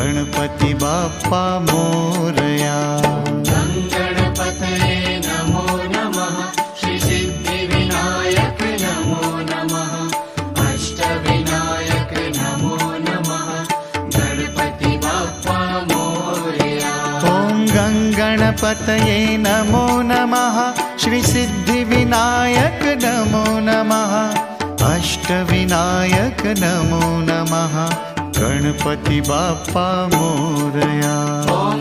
गणपति बाप्पा मोरया। गणपतये नमो नमः, श्री सिद्धिविनायक नमो नमः, अष्टविनायक नमो नमः, गणपति बाप्पा मोरया। ॐ गणपतये नमो नमः, श्री सिद्धिविनायक नमो नमः, अष्टविनायक नमो नमः, गणपति बाप्पा मोरया। ॐ